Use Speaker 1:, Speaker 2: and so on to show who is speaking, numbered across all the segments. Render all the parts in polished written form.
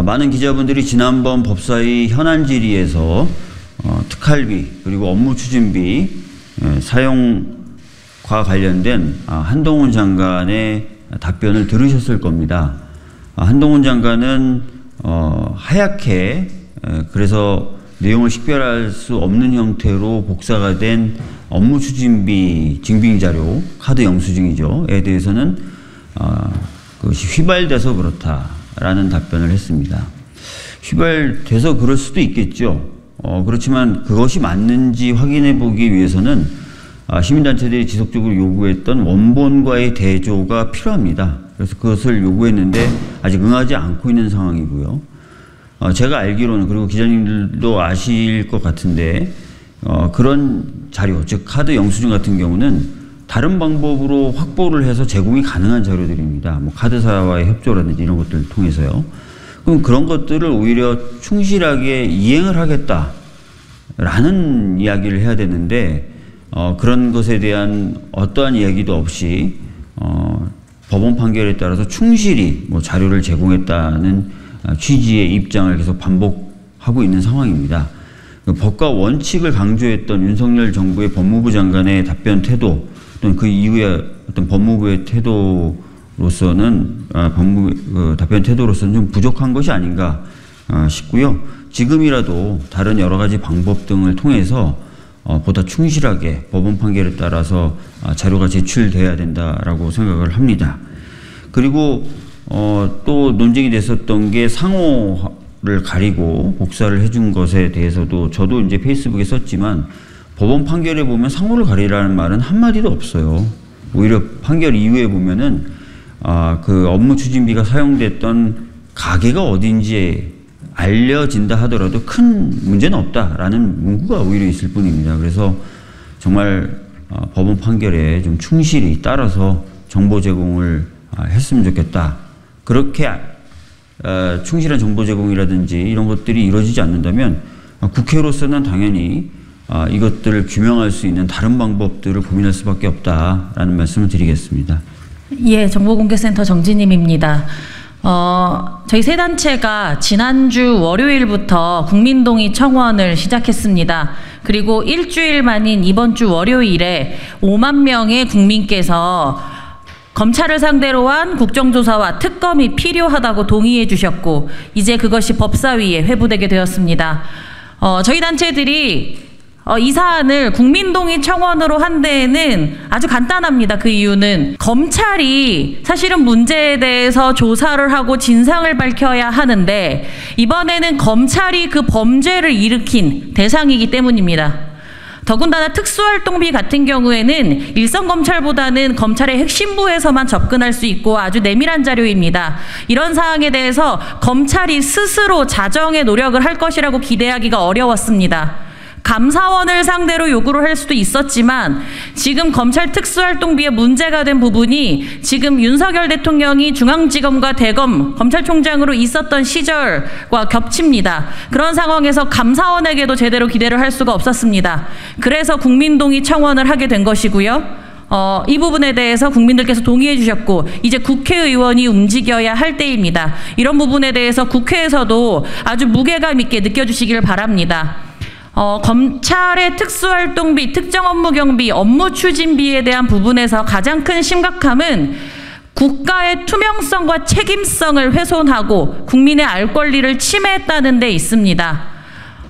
Speaker 1: 많은 기자분들이 지난번 법사위 현안 질의에서 특할비 그리고 업무 추진비 사용과 관련된 한동훈 장관의 답변을 들으셨을 겁니다. 한동훈 장관은 하얗게 그래서 내용을 식별할 수 없는 형태로 복사가 된 업무 추진비 증빙자료, 카드 영수증이죠에 대해서는 그것이 휘발돼서 그렇다라는 답변을 했습니다. 휘발돼서 그럴 수도 있겠죠. 그렇지만 그것이 맞는지 확인해 보기 위해서는 시민단체들이 지속적으로 요구했던 원본과의 대조가 필요합니다. 그래서 그것을 요구했는데 아직 응하지 않고 있는 상황이고요. 제가 알기로는, 그리고 기자님들도 아실 것 같은데 그런 자료, 즉 카드 영수증 같은 경우는 다른 방법으로 확보를 해서 제공이 가능한 자료들입니다. 뭐 카드사와의 협조라든지 이런 것들을 통해서요. 그럼 그런 것들을 오히려 충실하게 이행을 하겠다라는 이야기를 해야 되는데 그런 것에 대한 어떠한 이야기도 없이 법원 판결에 따라서 충실히 뭐 자료를 제공했다는 취지의 입장을 계속 반복하고 있는 상황입니다. 법과 원칙을 강조했던 윤석열 정부의 법무부 장관의 답변 태도 또는 그 이후에 어떤 법무부의 태도로서는 답변 태도로서는 좀 부족한 것이 아닌가 싶고요. 지금이라도 다른 여러 가지 방법 등을 통해서 보다 충실하게 법원 판결에 따라서 자료가 제출돼야 된다라고 생각을 합니다. 그리고 또 논쟁이 됐었던 게 상호를 가리고 복사를 해준 것에 대해서도 저도 이제 페이스북에 썼지만 법원 판결에 보면 상호를 가리라는 말은 한마디도 없어요. 오히려 판결 이후에 보면은 그 업무 추진비가 사용됐던 가게가 어딘지 알려진다 하더라도 큰 문제는 없다라는 문구가 오히려 있을 뿐입니다. 그래서 정말 법원 판결에 좀 충실히 따라서 정보 제공을 했으면 좋겠다. 그렇게 충실한 정보 제공이라든지 이런 것들이 이루어지지 않는다면 국회로서는 당연히 이것들을 규명할 수 있는 다른 방법들을 고민할 수밖에 없다라는 말씀을 드리겠습니다.
Speaker 2: 예, 정보공개센터 정진임입니다. 저희 세 단체가 지난주 월요일부터 국민동의 청원을 시작했습니다. 그리고 일주일 만인 이번 주 월요일에 5만 명의 국민께서 검찰을 상대로 한 국정조사와 특검이 필요하다고 동의해 주셨고 이제 그것이 법사위에 회부되게 되었습니다. 저희 단체들이 이 사안을 국민동의 청원으로 한 데에는 아주 간단합니다. 그 이유는 검찰이 사실은 문제에 대해서 조사를 하고 진상을 밝혀야 하는데 이번에는 검찰이 그 범죄를 일으킨 대상이기 때문입니다. 더군다나 특수활동비 같은 경우에는 일선 검찰보다는 검찰의 핵심부에서만 접근할 수 있고 아주 내밀한 자료입니다. 이런 사항에 대해서 검찰이 스스로 자정의 노력을 할 것이라고 기대하기가 어려웠습니다. 감사원을 상대로 요구를 할 수도 있었지만 지금 검찰 특수활동비에 문제가 된 부분이 지금 윤석열 대통령이 중앙지검과 대검 검찰총장으로 있었던 시절과 겹칩니다. 그런 상황에서 감사원에게도 제대로 기대를 할 수가 없었습니다. 그래서 국민동의 청원을 하게 된 것이고요. 이 부분에 대해서 국민들께서 동의해 주셨고 이제 국회의원이 움직여야 할 때입니다. 이런 부분에 대해서 국회에서도 아주 무게감 있게 느껴주시길 바랍니다. 검찰의 특수활동비, 특정업무경비, 업무추진비에 대한 부분에서 가장 큰 심각함은 국가의 투명성과 책임성을 훼손하고 국민의 알 권리를 침해했다는 데 있습니다.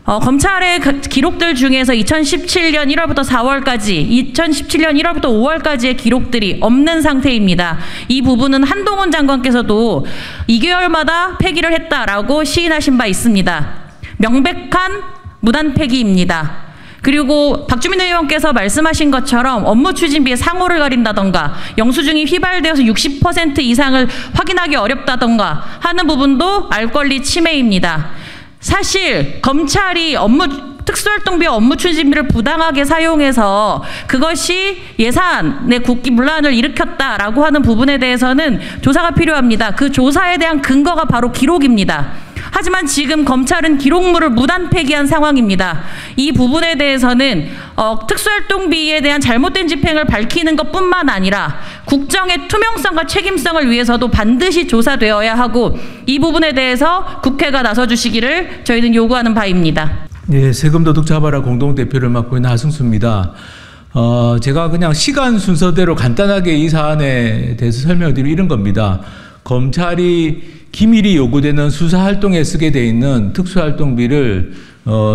Speaker 2: 검찰의 기록들 중에서 2017년 1월부터 4월까지, 2017년 1월부터 5월까지의 기록들이 없는 상태입니다. 이 부분은 한동훈 장관께서도 2개월마다 폐기를 했다라고 시인하신 바 있습니다. 명백한 무단 폐기입니다. 그리고 박주민 의원께서 말씀하신 것처럼 업무 추진비에 상호를 가린다던가 영수증이 휘발되어서 60% 이상을 확인하기 어렵다던가 하는 부분도 알 권리 침해입니다. 사실 검찰이 특수활동비와 업무 추진비를 부당하게 사용해서 그것이 예산의 국기문란을 일으켰다라고 하는 부분에 대해서는 조사가 필요합니다. 그 조사에 대한 근거가 바로 기록입니다. 하지만 지금 검찰은 기록물을 무단 폐기한 상황입니다. 이 부분에 대해서는 특수활동비에 대한 잘못된 집행을 밝히는 것뿐만 아니라 국정의 투명성과 책임성을 위해서도 반드시 조사되어야 하고 이 부분에 대해서 국회가 나서주시기를 저희는 요구하는 바입니다.
Speaker 3: 네, 세금도둑 잡아라 공동대표를 맡고 있는 하승수입니다. 제가 그냥 시간 순서대로 간단하게 이 사안에 대해서 설명을 드리면 이런 겁니다. 검찰이 기밀이 요구되는 수사활동에 쓰게 돼 있는 특수활동비를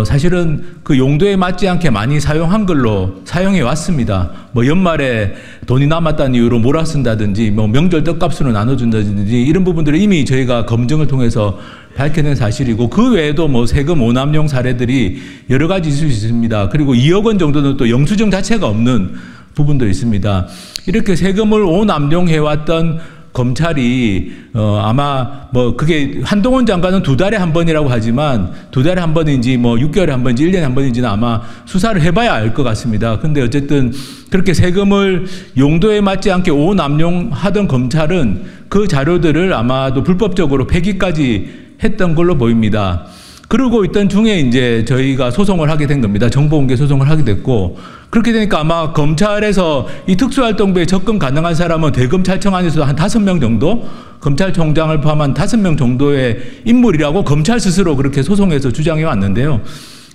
Speaker 3: 사실은 그 용도에 맞지 않게 많이 사용한 걸로 사용해 왔습니다. 뭐 연말에 돈이 남았다는 이유로 몰아 쓴다든지 뭐 명절 떡값으로 나눠준다든지 이런 부분들을 이미 저희가 검증을 통해서 밝혀낸 사실이고 그 외에도 뭐 세금 오남용 사례들이 여러 가지 있을 수 있습니다. 그리고 2억 원 정도는 또 영수증 자체가 없는 부분도 있습니다. 이렇게 세금을 오남용해왔던 검찰이 아마 뭐 그게 한동훈 장관은 2달에 한 번이라고 하지만 2달에 한 번인지 뭐 6개월에 한 번인지 1년에 한 번인지는 아마 수사를 해봐야 알 것 같습니다. 근데 어쨌든 그렇게 세금을 용도에 맞지 않게 오남용하던 검찰은 그 자료들을 아마도 불법적으로 폐기까지 했던 걸로 보입니다. 그러고 있던 중에 이제 저희가 소송을 하게 된 겁니다. 정보공개 소송을 하게 됐고 그렇게 되니까 아마 검찰에서 이 특수활동비에 접근 가능한 사람은 대검찰청 안에서도 한 5명 정도 검찰총장을 포함한 5명 정도의 인물이라고 검찰 스스로 그렇게 소송에서 주장해 왔는데요.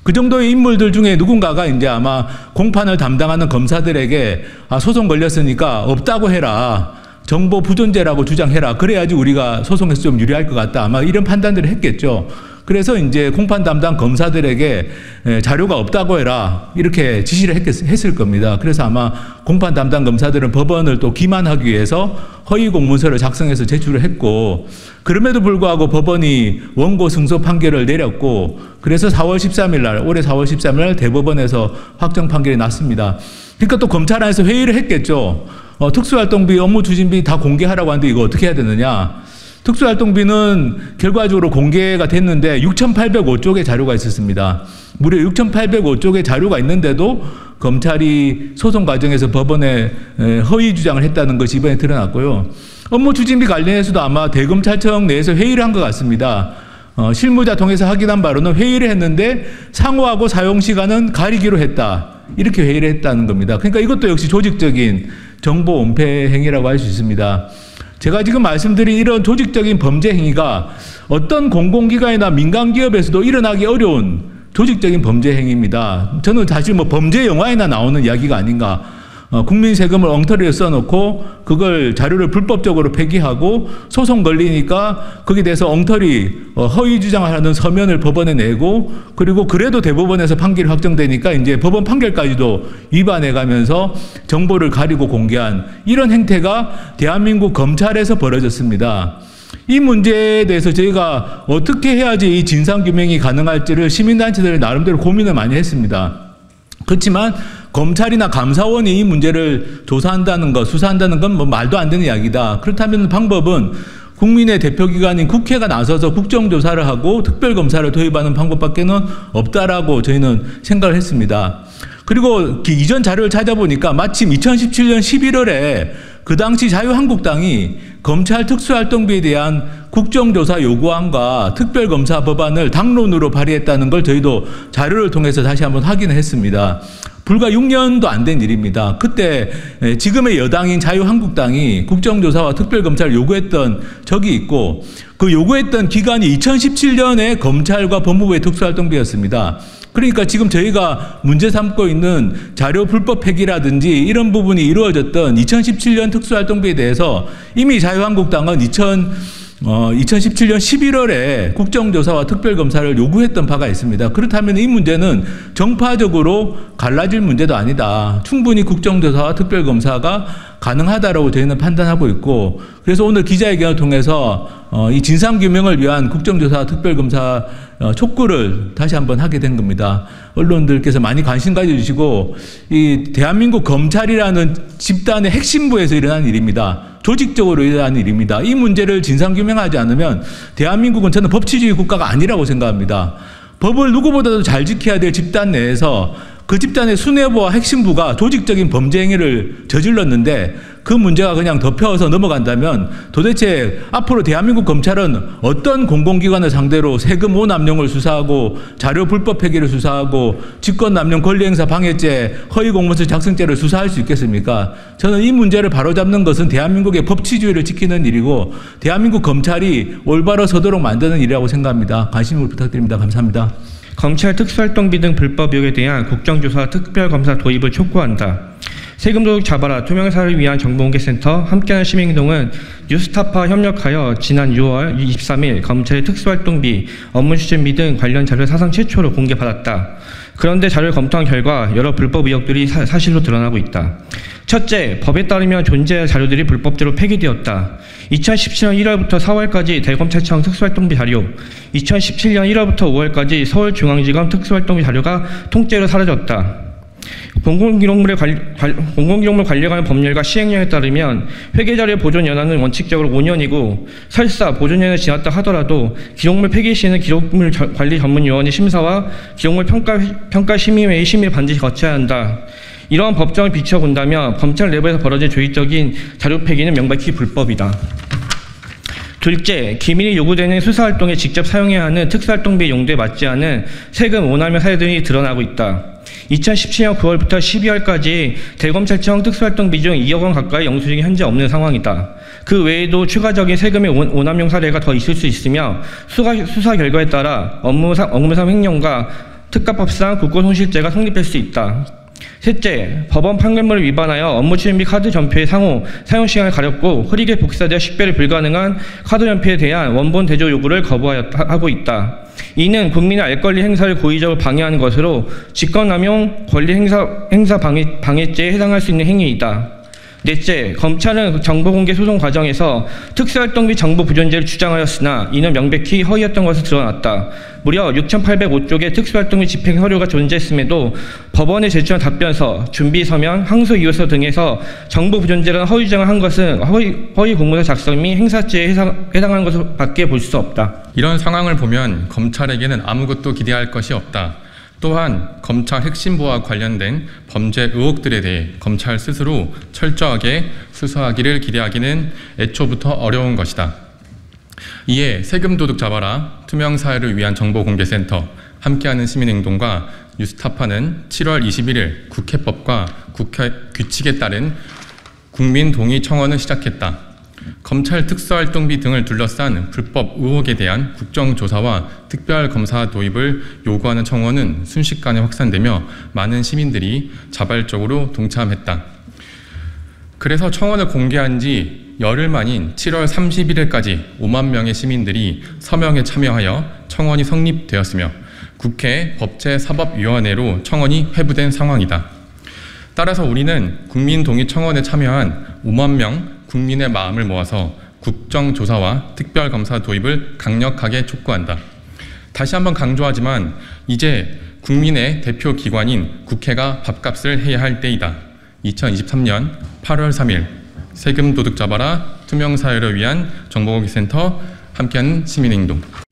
Speaker 3: 그 정도의 인물들 중에 누군가가 이제 아마 공판을 담당하는 검사들에게 소송 걸렸으니까 없다고 해라. 정보 부존재라고 주장해라. 그래야지 우리가 소송에서 좀 유리할 것 같다. 아마 이런 판단들을 했겠죠. 그래서 이제 공판 담당 검사들에게 자료가 없다고 해라. 이렇게 지시를 했을 겁니다. 그래서 아마 공판 담당 검사들은 법원을 또 기만하기 위해서 허위 공문서를 작성해서 제출을 했고 그럼에도 불구하고 법원이 원고 승소 판결을 내렸고 그래서 4월 13일 날 올해 4월 13일 날 대법원에서 확정 판결이 났습니다. 그러니까 또 검찰 안에서 회의를 했겠죠. 특수활동비, 업무추진비 다 공개하라고 하는데 이거 어떻게 해야 되느냐. 특수활동비는 결과적으로 공개가 됐는데 6,805쪽의 자료가 있었습니다. 무려 6,805쪽의 자료가 있는데도 검찰이 소송 과정에서 법원에 허위 주장을 했다는 것이 이번에 드러났고요. 업무추진비 관련해서도 아마 대검찰청 내에서 회의를 한 것 같습니다. 실무자 통해서 확인한 바로는 회의를 했는데 상호하고 사용 시간은 가리기로 했다. 이렇게 회의를 했다는 겁니다. 그러니까 이것도 역시 조직적인 정보 은폐 행위라고 할 수 있습니다. 제가 지금 말씀드린 이런 조직적인 범죄 행위가 어떤 공공기관이나 민간기업에서도 일어나기 어려운 조직적인 범죄 행위입니다. 저는 사실 뭐 범죄 영화에나 나오는 이야기가 아닌가. 국민 세금을 엉터리에 써놓고 그걸 자료를 불법적으로 폐기하고 소송 걸리니까 거기에 대해서 엉터리 허위 주장을 하는 서면을 법원에 내고 그리고 그래도 대법원에서 판결이 확정되니까 이제 법원 판결까지도 위반해 가면서 정보를 가리고 공개한 이런 행태가 대한민국 검찰에서 벌어졌습니다. 이 문제에 대해서 저희가 어떻게 해야지 이 진상규명이 가능할지를 시민단체들이 나름대로 고민을 많이 했습니다. 그렇지만 검찰이나 감사원이 이 문제를 조사한다는 것, 수사한다는 건 뭐 말도 안 되는 이야기다. 그렇다면 방법은 국민의 대표기관인 국회가 나서서 국정조사를 하고 특별검사를 도입하는 방법밖에는 없다라고 저희는 생각을 했습니다. 그리고 이전 자료를 찾아보니까 마침 2017년 11월에 그 당시 자유한국당이 검찰 특수활동비에 대한 국정조사 요구안과 특별검사 법안을 당론으로 발의했다는 걸 저희도 자료를 통해서 다시 한번 확인을 했습니다. 불과 6년도 안 된 일입니다. 그때 지금의 여당인 자유한국당이 국정조사와 특별검사를 요구했던 적이 있고 그 요구했던 기간이 2017년에 검찰과 법무부의 특수활동비였습니다. 그러니까 지금 저희가 문제 삼고 있는 자료 불법 폐기라든지 이런 부분이 이루어졌던 2017년 특수활동비에 대해서 이미 자유한국당은 2017년 11월에 국정조사와 특별검사를 요구했던 바가 있습니다. 그렇다면 이 문제는 정파적으로 갈라질 문제도 아니다. 충분히 국정조사와 특별검사가 가능하다라고 저희는 판단하고 있고 그래서 오늘 기자회견을 통해서 이 진상규명을 위한 국정조사와 특별검사 촉구를 다시 한번 하게 된 겁니다. 언론들께서 많이 관심 가져주시고 이 대한민국 검찰이라는 집단의 핵심부에서 일어난 일입니다. 조직적으로 일어난 일입니다. 이 문제를 진상규명하지 않으면 대한민국은 저는 법치주의 국가가 아니라고 생각합니다. 법을 누구보다도 잘 지켜야 될 집단 내에서 그 집단의 수뇌부와 핵심부가 조직적인 범죄 행위를 저질렀는데 그 문제가 그냥 덮여서 넘어간다면 도대체 앞으로 대한민국 검찰은 어떤 공공기관을 상대로 세금 오남용을 수사하고 자료 불법 폐기를 수사하고 직권남용 권리행사 방해죄, 허위공문서 작성죄를 수사할 수 있겠습니까? 저는 이 문제를 바로잡는 것은 대한민국의 법치주의를 지키는 일이고 대한민국 검찰이 올바로 서도록 만드는 일이라고 생각합니다. 관심을 부탁드립니다. 감사합니다.
Speaker 4: 검찰 특수활동비 등 불법 의혹에 대한 국정조사 특별검사 도입을 촉구한다. 세금도둑 잡아라 투명사를 위한 정보공개센터 함께하는 시민행동은 뉴스타파 협력하여 지난 6월 23일 검찰의 특수활동비, 업무추진비 등 관련 자료를 사상 최초로 공개받았다. 그런데 자료를 검토한 결과 여러 불법 의혹들이 사실로 드러나고 있다. 첫째, 법에 따르면 존재할 자료들이 불법대로 폐기되었다. 2017년 1월부터 4월까지 대검찰청 특수활동비 자료, 2017년 1월부터 5월까지 서울중앙지검 특수활동비 자료가 통째로 사라졌다. 공공기록물 관리에 관한 법률과 시행령에 따르면 회계자료 보존 연한은 원칙적으로 5년이고 설사 보존연을 지났다 하더라도 기록물 폐기 시에는 기록물 관리 전문요원의 심사와 기록물 평가심의회의 심의를 반드시 거쳐야 한다. 이러한 법정을 비춰본다면 검찰 내부에서 벌어진 조직적인 자료 폐기는 명백히 불법이다. 둘째, 기밀이 요구되는 수사활동에 직접 사용해야 하는 특수활동비 용도에 맞지 않은 세금 오남용 사례들이 드러나고 있다. 2017년 9월부터 12월까지 대검찰청 특수활동비 중 2억 원 가까이 영수증이 현재 없는 상황이다. 그 외에도 추가적인 세금의 오남용 사례가 더 있을 수 있으며 수사 결과에 따라 업무상 횡령과 특가법상 국고손실죄가 성립될 수 있다. 셋째, 법원 판결문을 위반하여 업무추진비 카드 전표의 사용시간을 가렸고 흐리게 복사되어 식별이 불가능한 카드 전표에 대한 원본 대조 요구를 거부하고 있다. 이는 국민의 알 권리 행사를 고의적으로 방해하는 것으로 직권남용 권리 행사 방해죄에 해당할 수 있는 행위이다. 넷째, 검찰은 정보공개 소송 과정에서 특수활동비 정보 부존재를 주장하였으나 이는 명백히 허위였던 것으로 드러났다. 무려 6,805쪽의 특수활동비 집행 서류가 존재했음에도 법원에 제출한 답변서, 준비서면, 항소이유서 등에서 정보 부존재라는 허위 주장을 한 것은 허위 공문서 작성 및 행사죄에 해당하는 것으로밖에 볼 수 없다.
Speaker 5: 이런 상황을 보면 검찰에게는 아무것도 기대할 것이 없다. 또한 검찰 핵심부와 관련된 범죄 의혹들에 대해 검찰 스스로 철저하게 수사하기를 기대하기는 애초부터 어려운 것이다. 이에 세금도둑 잡아라, 투명사회를 위한 정보공개센터, 함께하는 시민행동과 뉴스타파는 7월 21일 국회법과 국회 규칙에 따른 국민동의 청원을 시작했다. 검찰 특수활동비 등을 둘러싼 불법 의혹에 대한 국정조사와 특별검사 도입을 요구하는 청원은 순식간에 확산되며 많은 시민들이 자발적으로 동참했다. 그래서 청원을 공개한 지 열흘 만인 7월 31일까지 5만 명의 시민들이 서명에 참여하여 청원이 성립되었으며 국회 법제사법위원회로 청원이 회부된 상황이다. 따라서 우리는 국민동의 청원에 참여한 5만 명 국민의 마음을 모아서 국정조사와 특별검사 도입을 강력하게 촉구한다. 다시 한번 강조하지만 이제 국민의 대표 기관인 국회가 밥값을 해야 할 때이다. 2023년 8월 3일 세금 도둑 잡아라 투명사회를 위한 정보공개센터 함께하는 시민행동.